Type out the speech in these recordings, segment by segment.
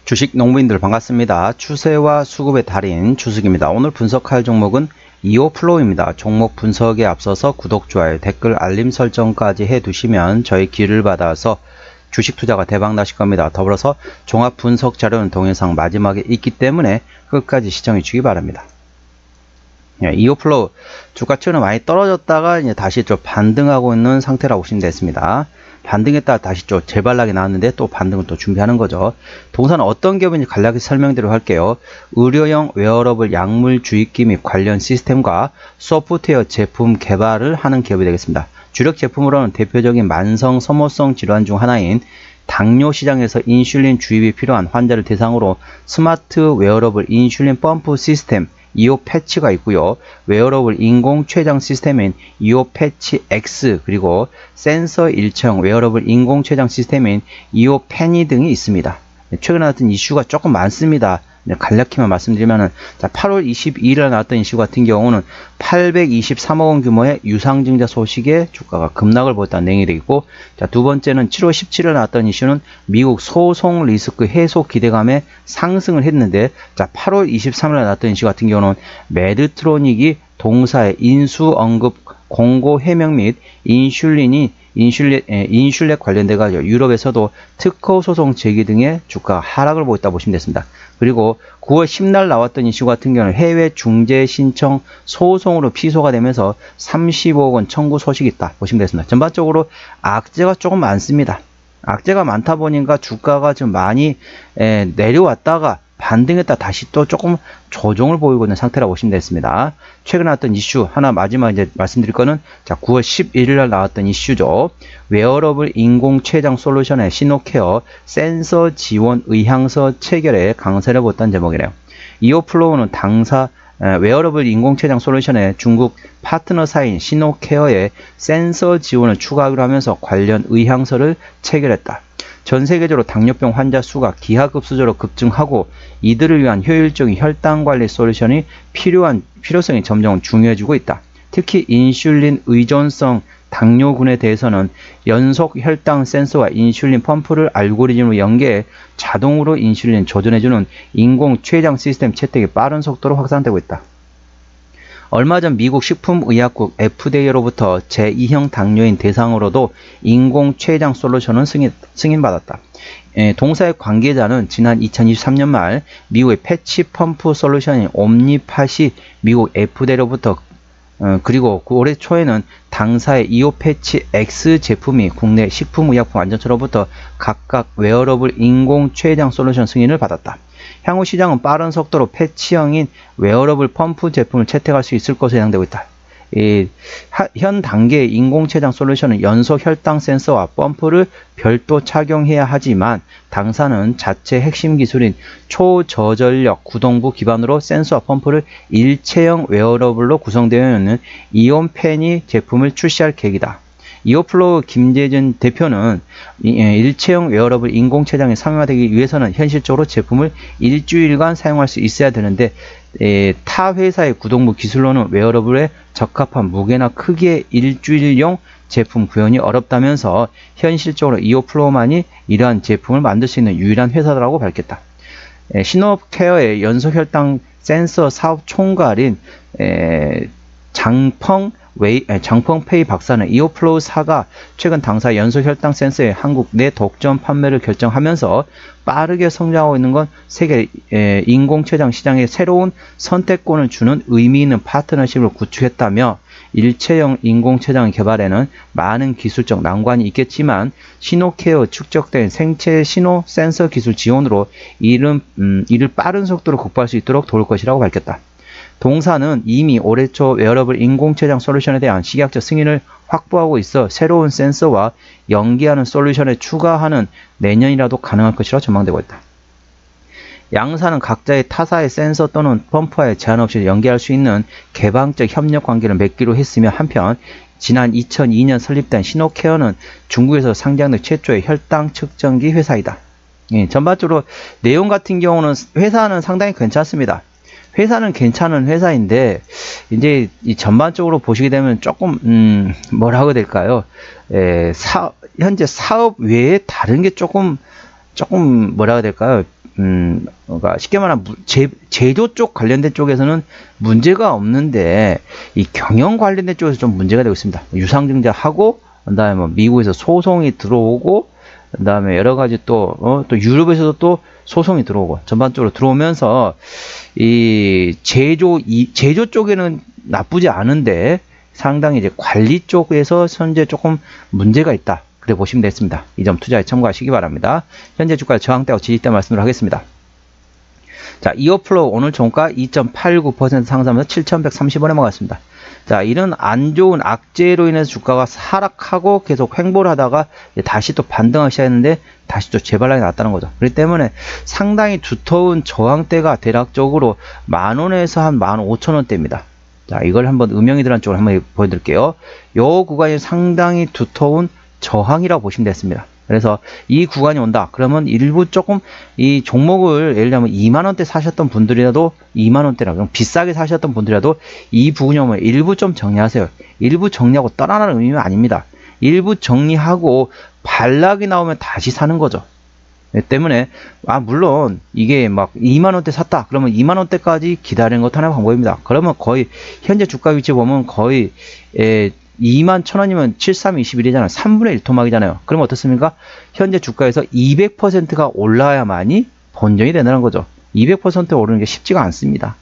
주식 농부인들 반갑습니다. 추세와 수급의 달인 추석입니다. 오늘 분석할 종목은 이오플로우입니다. 종목 분석에 앞서서 구독, 좋아요, 댓글, 알림 설정까지 해두시면 저희 기를 받아서 주식 투자가 대박 나실 겁니다. 더불어서 종합 분석 자료는 동영상 마지막에 있기 때문에 끝까지 시청해 주시기 바랍니다. 이오플로우 주가치는 많이 떨어졌다가 이제 다시 좀 반등하고 있는 상태라고 보시면 되겠습니다. 반등했다가 다시 좀 재발락이 나왔는데 또 반등을 또 준비하는 거죠. 동사는 어떤 기업인지 간략히 설명드리도록 할게요. 의료용 웨어러블 약물 주입기 및 관련 시스템과 소프트웨어 제품 개발을 하는 기업이 되겠습니다. 주력 제품으로는 대표적인 만성 소모성 질환 중 하나인 당뇨 시장에서 인슐린 주입이 필요한 환자를 대상으로 스마트 웨어러블 인슐린 펌프 시스템 이오 패치가 있고요. 웨어러블 인공 췌장 시스템인 이오 패치 X 그리고 센서 일체형 웨어러블 인공 췌장 시스템인 이오 페니 등이 있습니다. 최근에 나왔던 이슈가 조금 많습니다. 간략히만 말씀드리면은 8월 22일에 나왔던 이슈 같은 경우는 823억 원 규모의 유상증자 소식에 주가가 급락을 보였다는 내용이 되겠고, 두 번째는 7월 17일에 나왔던 이슈는 미국 소송 리스크 해소 기대감에 상승을 했는데, 8월 23일에 나왔던 이슈 같은 경우는 메드트로닉이 동사의 인수 언급 공고 해명 및 인슐렛 관련돼가 유럽에서도 특허 소송 제기 등의 주가 하락을 보였다 보시면 됐습니다. 그리고 9월 10날 나왔던 이슈 같은 경우는 해외 중재 신청 소송으로 피소가 되면서 35억 원 청구 소식이 있다 보시면 되겠습니다. 전반적으로 악재가 조금 많습니다. 악재가 많다 보니까 주가가 좀 많이 내려왔다가 반등했다 다시 또 조금 조정을 보이고 있는 상태라고 보시면 되겠습니다. 최근에 나왔던 이슈 하나 마지막 이제 말씀드릴 거는 9월 11일 날 나왔던 이슈죠. 웨어러블 인공 췌장 솔루션의 시노케어 센서 지원 의향서 체결에 강세를 보였다는 제목이네요. 이오플로우는 당사 웨어러블 인공 췌장 솔루션의 중국 파트너사인 시노케어의 센서 지원을 추가하기로 하면서 관련 의향서를 체결했다. 전 세계적으로 당뇨병 환자 수가 기하급수적으로 급증하고 이들을 위한 효율적인 혈당 관리 솔루션이 필요성이 점점 중요해지고 있다. 특히 인슐린 의존성 당뇨군에 대해서는 연속 혈당 센서와 인슐린 펌프를 알고리즘으로 연계해 자동으로 인슐린 조절해주는 인공 췌장 시스템 채택이 빠른 속도로 확산되고 있다. 얼마 전 미국 식품의약국 FDA로부터 제2형 당뇨인 대상으로도 인공 췌장 솔루션은 승인받았다. 동사의 관계자는 지난 2023년 말 미국의 패치 펌프 솔루션인 옴니팟이 미국 FDA로부터 그리고 올해 초에는 당사의 이오 패치 X 제품이 국내 식품의약품 안전처로부터 각각 웨어러블 인공 췌장 솔루션 승인을 받았다. 향후 시장은 빠른 속도로 패치형인 웨어러블 펌프 제품을 채택할 수 있을 것으로 예상되고 있다. 현 단계의 인공 췌장 솔루션은 연속 혈당 센서와 펌프를 별도 착용해야 하지만 당사는 자체 핵심 기술인 초저전력 구동부 기반으로 센서와 펌프를 일체형 웨어러블로 구성되어 있는 이온페니 제품을 출시할 계획이다. 이오플로우 김재준 대표는 일체형 웨어러블 인공 췌장이 상용화되기 위해서는 현실적으로 제품을 일주일간 사용할 수 있어야 되는데 타 회사의 구동부 기술로는 웨어러블에 적합한 무게나 크기의 일주일용 제품 구현이 어렵다면서 현실적으로 이오플로우만이 이러한 제품을 만들 수 있는 유일한 회사라고 밝혔다. 시노케어의 연소혈당 센서 사업 총괄인 장펑페이 박사는 이오플로우4가 최근 당사 연소혈당 센서의 한국 내 독점 판매를 결정하면서 빠르게 성장하고 있는 건 세계 인공췌장 시장에 새로운 선택권을 주는 의미 있는 파트너십을 구축했다며 일체형 인공췌장 개발에는 많은 기술적 난관이 있겠지만 시노케어 축적된 생체 신호 센서 기술 지원으로 이를 빠른 속도로 극복할 수 있도록 도울 것이라고 밝혔다. 동사는 이미 올해 초 웨어러블 인공 췌장 솔루션에 대한 식약처 승인을 확보하고 있어 새로운 센서와 연계하는 솔루션에 추가하는 내년이라도 가능할 것이라 전망되고 있다. 양사는 각자의 타사의 센서 또는 펌프와의 제한 없이 연계할 수 있는 개방적 협력 관계를 맺기로 했으며 한편 지난 2002년 설립된 시노케어는 중국에서 상장된 최초의 혈당 측정기 회사이다. 전반적으로 내용 같은 경우는 회사는 상당히 괜찮습니다. 회사는 괜찮은 회사인데 이제 이 전반적으로 보시게 되면 조금 뭐라고 해야 될까요? 현재 사업 외에 다른 게 조금 뭐라고 해야 될까요? 그러니까 쉽게 말하면 제조 쪽 관련된 쪽에서는 문제가 없는데 이 경영 관련된 쪽에서 좀 문제가 되고 있습니다. 유상증자하고 그다음에 뭐 미국에서 소송이 들어오고 그다음에 여러 가지 또 유럽에서도 또 소송이 들어오고 전반적으로 들어오면서 이 제조 쪽에는 나쁘지 않은데 상당히 이제 관리 쪽에서 현재 조금 문제가 있다. 그래 보시면 되겠습니다. 이 점 투자에 참고하시기 바랍니다. 현재 주가 저항대와 지지대 말씀을 하겠습니다. 자, 이어플로우 오늘 종가 2.89% 상승하면서 7,130원에 먹었습니다. 자, 이런 안 좋은 악재로 인해서 주가가 하락하고 계속 횡보를 하다가 다시 또 반등하기 시작했는데 다시 또 재발락이 났다는 거죠. 그렇기 때문에 상당히 두터운 저항대가 대략적으로 10,000원에서 한 15,000원대입니다. 자, 이걸 한번 음영이 들어간 쪽으로 한번 보여드릴게요. 요 구간이 상당히 두터운 저항이라고 보시면 되겠습니다. 그래서 이 구간이 온다. 그러면 일부 조금 이 종목을 예를 들면 2만원대 사셨던 분들이라도 2만원대라 그럼 비싸게 사셨던 분들이라도 이 부분이 오면 일부 좀 정리하세요. 일부 정리하고 떠나라는 의미는 아닙니다. 일부 정리하고 반락이 나오면 다시 사는 거죠. 때문에 물론 이게 막 2만원대 샀다 그러면 2만원대까지 기다리는 것도 하나의 방법입니다. 그러면 거의 현재 주가 위치 보면 거의 21,000원이면 7321이잖아요. 3분의 1 토막이잖아요. 그럼 어떻습니까? 현재 주가에서 200%가 올라야만이 본전이 된다는 거죠. 200% 오르는 게 쉽지가 않습니다.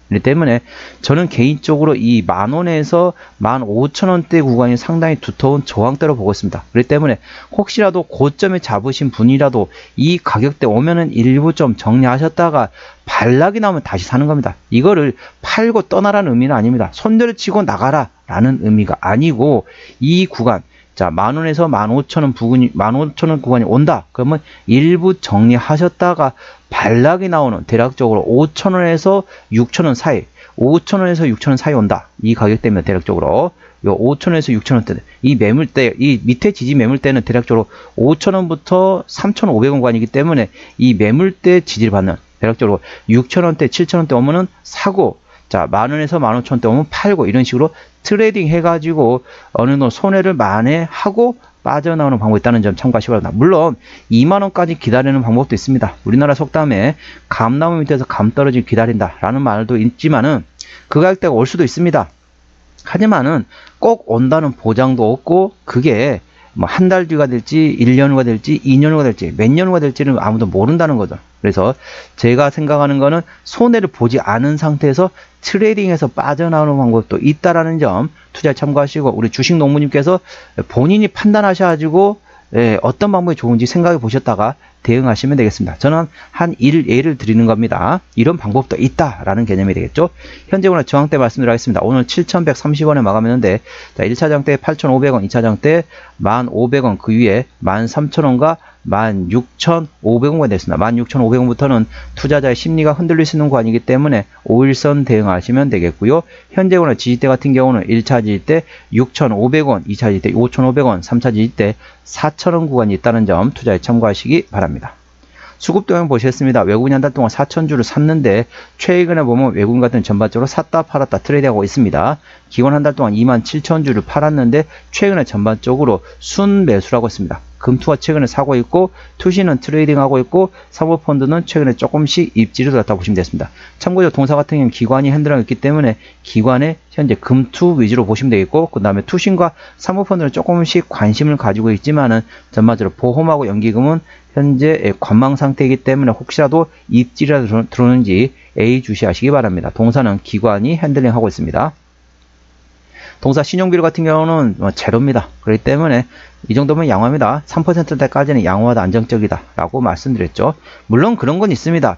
그렇기 때문에 저는 개인적으로 이 10,000원에서 15,000원대 구간이 상당히 두터운 저항대로 보고 있습니다. 그렇기 때문에 혹시라도 고점에 잡으신 분이라도 이 가격대 오면은 일부 좀 정리하셨다가 반락이 나오면 다시 사는 겁니다. 이거를 팔고 떠나라는 의미는 아닙니다. 손들을 치고 나가라 라는 의미가 아니고 이 구간 자, 10,000원에서 15,000원 구간이 온다. 그러면 일부 정리하셨다가 반락이 나오는 대략적으로 5,000원에서 6,000원 사이, 5,000원에서 6,000원 사이 온다. 이 가격대입니다. 대략적으로. 요 5,000원에서 6,000원대. 이 매물대, 이 밑에 지지 매물대는 대략적으로 5,000원부터 3,500원 구간이기 때문에 이 매물대 지지를 받는 대략적으로 6,000원대, 7,000원대 오면은 사고 자, 10,000원에서 15,000원대 오면 팔고 이런 식으로 트레이딩 해가지고 어느 정도 손해를 만회하고 빠져나오는 방법이 있다는 점 참고하시기 바랍니다. 물론 2만원까지 기다리는 방법도 있습니다. 우리나라 속담에 감나무 밑에서 감 떨어지기 기다린다 라는 말도 있지만은 그 가격대가 올 수도 있습니다. 하지만은 꼭 온다는 보장도 없고 그게 뭐 한 달 뒤가 될지 1년 후가 될지 2년 후가 될지 몇 년 후가 될지는 아무도 모른다는 거죠. 그래서 제가 생각하는 거는 손해를 보지 않은 상태에서 트레이딩에서 빠져나오는 방법도 있다라는 점 투자에 참고하시고 우리 주식 농부님께서 본인이 판단하셔가지고 어떤 방법이 좋은지 생각해 보셨다가 대응하시면 되겠습니다. 저는 한 예를 드리는 겁니다. 이런 방법도 있다라는 개념이 되겠죠. 현재 오늘 저항대 말씀드리겠습니다. 오늘 7,130원에 마감했는데 자, 1차 저항대 8,500원, 2차 저항대 1,500원 그 위에 13,000원과 16,500원가 됐습니다. 16,500원부터는 투자자의 심리가 흔들릴 수 있는 구간이기 때문에 5일선 대응하시면 되겠고요. 현재 오늘 지지대 같은 경우는 1차 지지대 6,500원, 2차 지지대 5,500원, 3차 지지대 4,000원 구간이 있다는 점 투자에 참고하시기 바랍니다. 수급 동향 보시겠습니다. 외국인이 한 달 동안 4,000주를 샀는데 최근에 보면 외국인 같은 전반적으로 샀다 팔았다 트레이드하고 있습니다. 기관 한 달 동안 27,000주를 팔았는데 최근에 전반적으로 순매수를 하고 있습니다. 금투가 최근에 사고 있고 투시는 트레이딩하고 있고 사모펀드는 최근에 조금씩 입지를 들었다 보시면 되겠습니다. 참고로 동사 같은 경우는 기관이 핸들하고 있기 때문에 기관에 현재 금투 위주로 보시면 되겠고 그 다음에 투신과 사모펀드는 조금씩 관심을 가지고 있지만은 전반적으로 보험하고 연기금은 현재 관망 상태이기 때문에 혹시라도 입지라도 들어오는지 예의주시하시기 바랍니다. 동사는 기관이 핸들링하고 있습니다. 동사 신용비율 같은 경우는 제로입니다. 그렇기 때문에 이 정도면 양호합니다. 3%대까지는 양호하다 안정적이다 라고 말씀드렸죠. 물론 그런 건 있습니다.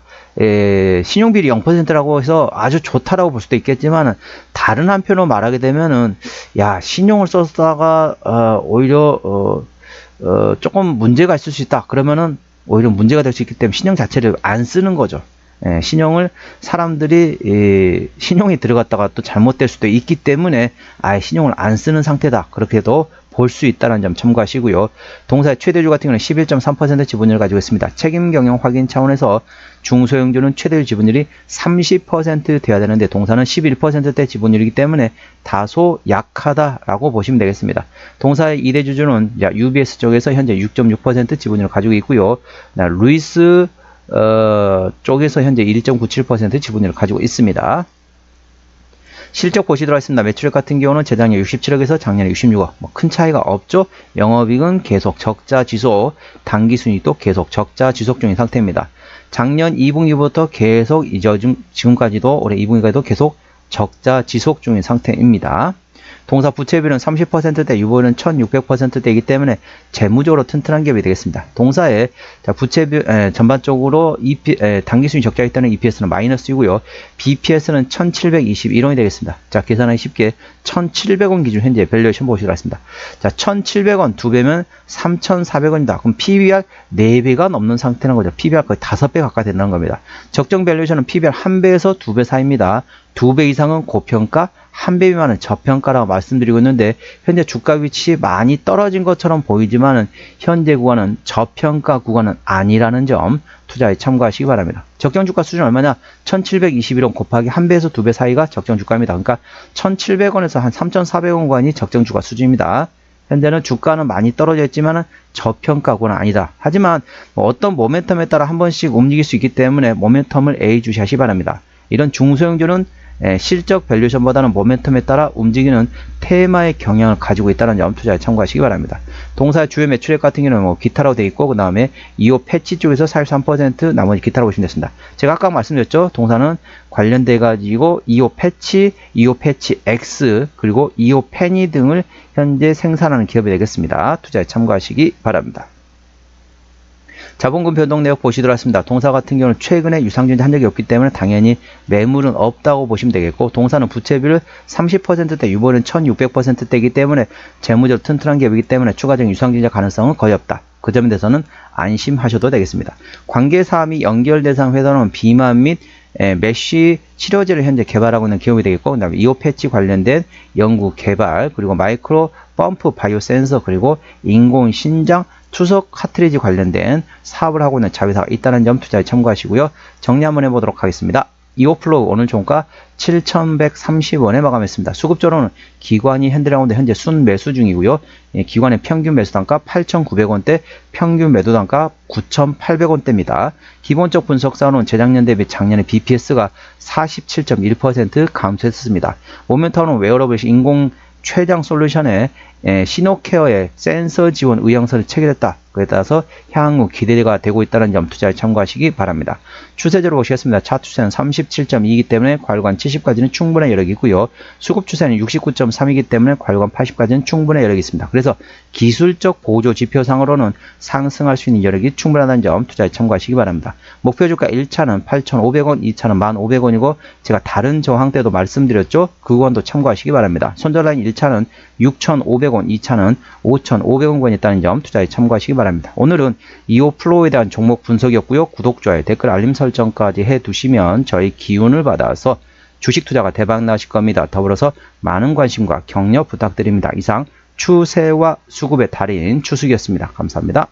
신용비율이 0%라고 해서 아주 좋다라고 볼 수도 있겠지만 다른 한편으로 말하게 되면은 야 신용을 썼다가 오히려 조금 문제가 있을 수 있다. 그러면은 오히려 문제가 될 수 있기 때문에 신용 자체를 안 쓰는 거죠. 신용을 사람들이 신용이 들어갔다가 또 잘못될 수도 있기 때문에 아예 신용을 안 쓰는 상태다. 그렇게도 볼 수 있다는 점 참고하시고요. 동사의 최대주 같은 경우는 11.3% 지분율을 가지고 있습니다. 책임 경영 확인 차원에서 중소형주는 최대주 지분율이 30% 돼야 되는데 동사는 11%대 지분율이기 때문에 다소 약하다라고 보시면 되겠습니다. 동사의 2대 주주는 UBS 쪽에서 현재 6.6% 지분율을 가지고 있고요. 루이스 쪽에서 현재 1.97% 지분율을 가지고 있습니다. 실적 보시도록 하겠습니다. 매출액 같은 경우는 재작년 67억에서 작년에 66억. 큰 차이가 없죠. 영업이익은 계속 적자 지속, 당기순이익도 계속 적자 지속 중인 상태입니다. 작년 2분기부터 계속 지금까지도 올해 2분기까지도 계속 적자 지속 중인 상태입니다. 동사 부채비율은 30%대, 유보율은 1600%대이기 때문에 재무적으로 튼튼한 기업이 되겠습니다. 동사의 부채비 전반적으로 당기순이 적자이기 때문에 EPS는 마이너스이고요. BPS는 1721원이 되겠습니다. 자, 계산하기 쉽게 1700원 기준 현재 밸류에이션 보시도록 하겠습니다. 자, 1700원 2배면 3400원이다. 그럼 PBR 4배가 넘는 상태는 거죠. PBR 거의 5배 가까이 된다는 겁니다. 적정 밸류에이션은 PBR 1배에서 2배 사이입니다. 2배 이상은 고평가, 1배 미만은 저평가라고 말씀드리고 있는데 현재 주가 위치 많이 떨어진 것처럼 보이지만은 현재 구간은 저평가 구간은 아니라는 점 투자에 참고하시기 바랍니다. 적정 주가 수준 얼마냐? 1721원 곱하기 1배에서 2배 사이가 적정 주가입니다. 그러니까 1700원에서 한 3400원 구간이 적정 주가 수준입니다. 현재는 주가는 많이 떨어져 있지만은 저평가 구간은 아니다. 하지만 어떤 모멘텀에 따라 한 번씩 움직일 수 있기 때문에 모멘텀을 예의주시하시기 바랍니다. 이런 중소형주는 실적 밸류에이션보다는 모멘텀에 따라 움직이는 테마의 경향을 가지고 있다는 점 투자에 참고하시기 바랍니다. 동사의 주요 매출액 같은 경우는 기타라고 되어 있고 그 다음에 2호 패치 쪽에서 43%, 나머지 기타라고 보시면 됐습니다. 제가 아까 말씀드렸죠. 동사는 관련돼 가지고 2호 패치, 2호 패치 X 그리고 2호 페니 등을 현재 생산하는 기업이 되겠습니다. 투자에 참고하시기 바랍니다. 자본금 변동 내역 보시도록 하겠습니다. 동사 같은 경우는 최근에 유상증자 한 적이 없기 때문에 당연히 매물은 없다고 보시면 되겠고, 동사는 부채비율 30%대, 유보는 1600%대이기 때문에 재무적으로 튼튼한 기업이기 때문에 추가적인 유상증자 가능성은 거의 없다. 그 점에 대해서는 안심하셔도 되겠습니다. 관계사항이 연결 대상 회사는 비만 및 메쉬 치료제를 현재 개발하고 있는 기업이 되겠고, 그 다음에 이오 패치 관련된 연구 개발, 그리고 마이크로 펌프 바이오 센서, 그리고 인공 신장 투석 카트리지 관련된 사업을 하고 있는 자회사가 있다는 점 투자에 참고하시고요. 정리 한번 해보도록 하겠습니다. 이오플로우 오늘 종가 7,130원에 마감했습니다. 수급적으로는 기관이 핸들라운드 현재 순매수 중이고요. 기관의 평균 매수 단가 8,900원대, 평균 매도 단가 9,800원대입니다. 기본적 분석사로는 재작년 대비 작년에 BPS가 47.1% 감소했습니다. 모멘텀은 웨어러블 인공 최장 솔루션에 시노케어의 센서 지원 의향서를 체결했다. 그에 따라서 향후 기대가 되고 있다는 점 투자에 참고하시기 바랍니다. 추세적으로 보시겠습니다. 차트 추세는 37.2이기 때문에 과열관 70까지는 충분한 여력이 있고요. 수급 추세는 69.3이기 때문에 과열관 80까지는 충분한 여력이 있습니다. 그래서 기술적 보조 지표상으로는 상승할 수 있는 여력이 충분하다는 점 투자에 참고하시기 바랍니다. 목표 주가 1차는 8,500원, 2차는 1,500원이고 제가 다른 저항 때도 말씀드렸죠. 그 구간도 참고하시기 바랍니다. 손절라인 1차는 6,500원, 2차는 5,500원권이 있다는 점 투자에 참고하시기 바랍니다. 오늘은 이오플로우에 대한 종목 분석이었고요. 구독, 좋아요, 댓글, 알림 설정까지 해두시면 저희 기운을 받아서 주식 투자가 대박 나실 겁니다. 더불어서 많은 관심과 격려 부탁드립니다. 이상 추세와 수급의 달인 추수기였습니다. 감사합니다.